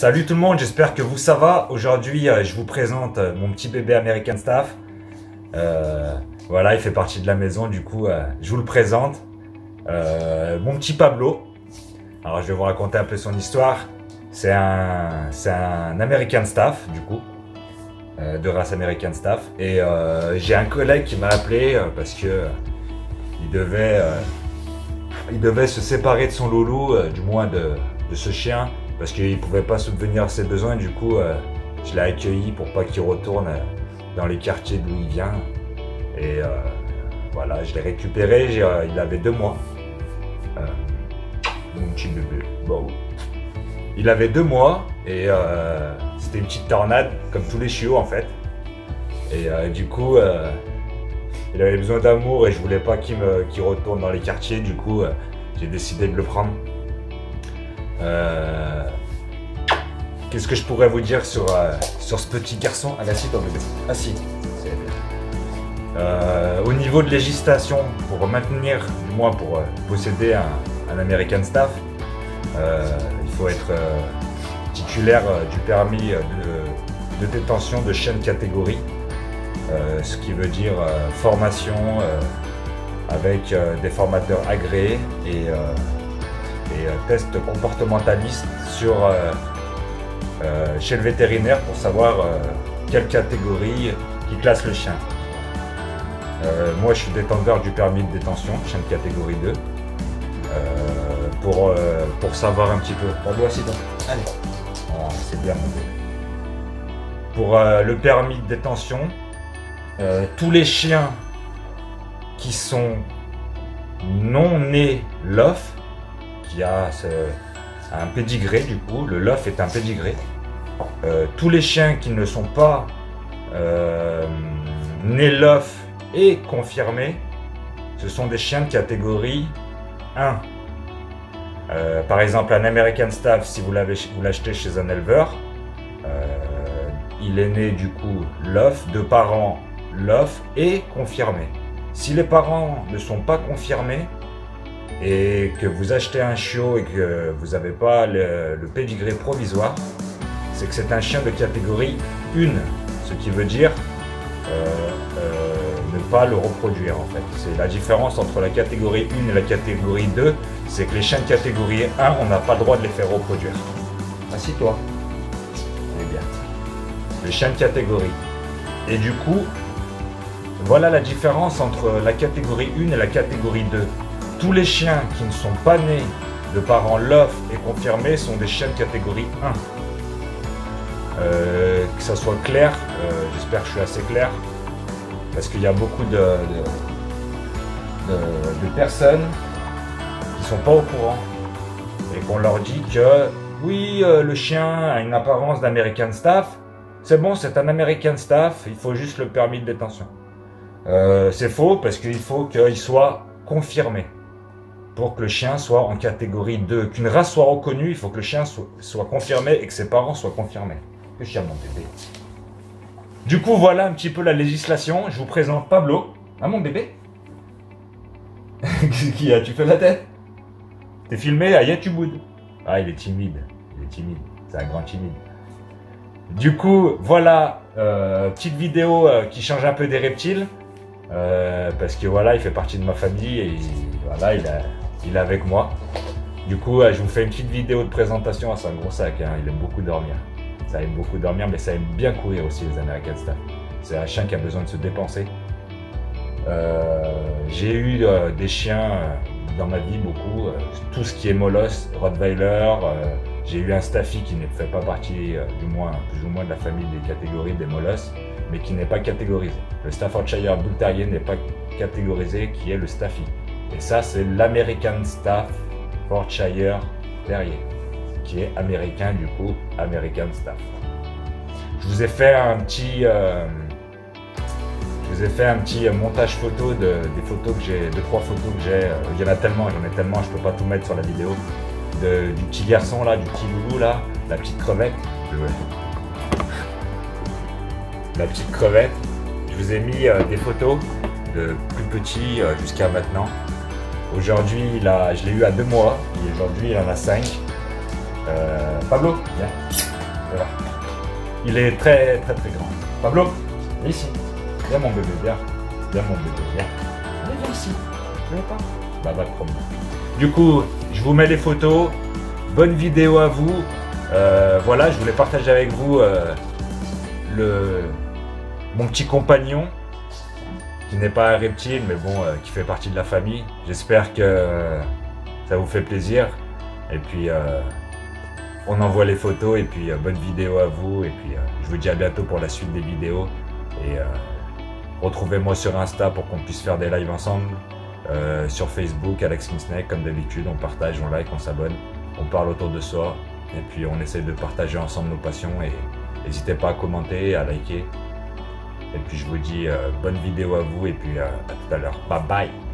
Salut tout le monde, j'espère que ça va. Aujourd'hui, je vous présente mon petit bébé American Staff. Voilà, il fait partie de la maison, du coup, je vous le présente. Mon petit Pablo. Alors, je vais vous raconter un peu son histoire. C'est un American Staff, du coup, de race American Staff. Et j'ai un collègue qui m'a appelé parce que il devait se séparer de son loulou, du moins de ce chien, parce qu'il ne pouvait pas subvenir à ses besoins. Du coup, je l'ai accueilli pour pas qu'il retourne dans les quartiers d'où il vient. Et voilà, je l'ai récupéré, il avait 2 mois. Mon petit bébé. Bon. Il avait 2 mois et c'était une petite tornade, comme tous les chiots en fait. Et du coup, il avait besoin d'amour et je voulais pas qu'il retourne dans les quartiers. Du coup, j'ai décidé de le prendre. Qu'est-ce que je pourrais vous dire sur ce petit garçon? Allez, assis-toi bébé, assis. Au niveau de législation, pour maintenir, du moins pour posséder un American Staff, il faut être titulaire du permis de détention de chien de catégorie, ce qui veut dire formation avec des formateurs agréés et test comportementaliste chez le vétérinaire pour savoir quelle catégorie qui classe le chien. Moi je suis détenteur du permis de détention, chien de catégorie 2, pour savoir un petit peu. Pardon, assis-toi. Allez. Oh, c'est bien mon bébé. Pour le permis de détention, tous les chiens qui sont non nés LOF, qui a un pédigré, du coup, le LOF est un pédigré. Tous les chiens qui ne sont pas nés LOF et confirmés, ce sont des chiens de catégorie 1. Par exemple, un American Staff, si vous l'achetez chez un éleveur, il est né du coup LOF, de parents LOF et confirmés. Si les parents ne sont pas confirmés, et que vous achetez un chiot et que vous n'avez pas le pédigré provisoire, c'est que c'est un chien de catégorie 1, ce qui veut dire ne pas le reproduire en fait. C'est la différence entre la catégorie 1 et la catégorie 2, c'est que les chiens de catégorie 1, on n'a pas le droit de les faire reproduire. Assis-toi. Eh bien, les chiens de catégorie. Et du coup, voilà la différence entre la catégorie 1 et la catégorie 2. Tous les chiens qui ne sont pas nés de parents LOF et confirmés sont des chiens de catégorie 1. Que ça soit clair, j'espère que je suis assez clair, parce qu'il y a beaucoup de personnes qui ne sont pas au courant et qu'on leur dit que oui, le chien a une apparence d'American Staff, c'est bon, c'est un American Staff, il faut juste le permis de détention. C'est faux, parce qu'il faut qu'il soit confirmé. Pour que le chien soit en catégorie 2, qu'une race soit reconnue, il faut que le chien soit confirmé et que ses parents soient confirmés. Le chien, mon bébé. Du coup, voilà un petit peu la législation. Je vous présente Pablo. Ah, mon bébé. Qu'est-ce qu'il y a? Tu fais la tête? T'es filmé à YouTube. Ah, il est timide. Il est timide. C'est un grand timide. Du coup, voilà, petite vidéo qui change un peu des reptiles. Parce que voilà, il fait partie de ma famille et voilà, il est avec moi. Du coup, je vous fais une petite vidéo de présentation. C'est un gros sac, hein. Il aime beaucoup dormir. Ça aime beaucoup dormir, mais ça aime bien courir aussi, les American Staff. C'est un chien qui a besoin de se dépenser. J'ai eu des chiens dans ma vie, beaucoup. Tout ce qui est molosse, Rottweiler. J'ai eu un Staffy qui ne fait pas partie, du moins, plus ou moins de la famille des catégories des molosses, mais qui n'est pas catégorisé. Le Staffordshire Bull Terrier n'est pas catégorisé, qui est le Staffy. Et ça, c'est l'American Staffordshire Terrier, qui est américain, du coup, American Staff. Je vous ai fait un petit, montage photo des photos que j'ai, 2-3 photos que j'ai. Il y en a tellement, j'en ai tellement, je peux pas tout mettre sur la vidéo. Du petit garçon là, du petit loulou là, la petite crevette. La petite crevette. Je vous ai mis des photos de plus petit jusqu'à maintenant. Aujourd'hui, je l'ai eu à 2 mois et aujourd'hui, il en a 5. Pablo, viens. Voilà. Il est très très très grand. Pablo, viens ici. Viens mon bébé, viens. Viens mon bébé, viens. Allez, viens ici. Viens pas. Bah va te promener. Du coup, je vous mets les photos. Bonne vidéo à vous. Voilà, je voulais partager avec vous mon petit compagnon, qui n'est pas un reptile, mais bon, qui fait partie de la famille. J'espère que ça vous fait plaisir. Et puis, on envoie les photos. Et puis, bonne vidéo à vous. Et puis, je vous dis à bientôt pour la suite des vidéos. Et retrouvez-moi sur Insta pour qu'on puisse faire des lives ensemble. Sur Facebook, Alex Kingsnake, comme d'habitude, on partage, on like, on s'abonne, on parle autour de soi. Et puis, on essaie de partager ensemble nos passions. Et n'hésitez pas à commenter, à liker. Et puis je vous dis bonne vidéo à vous et puis à tout à l'heure. Bye bye.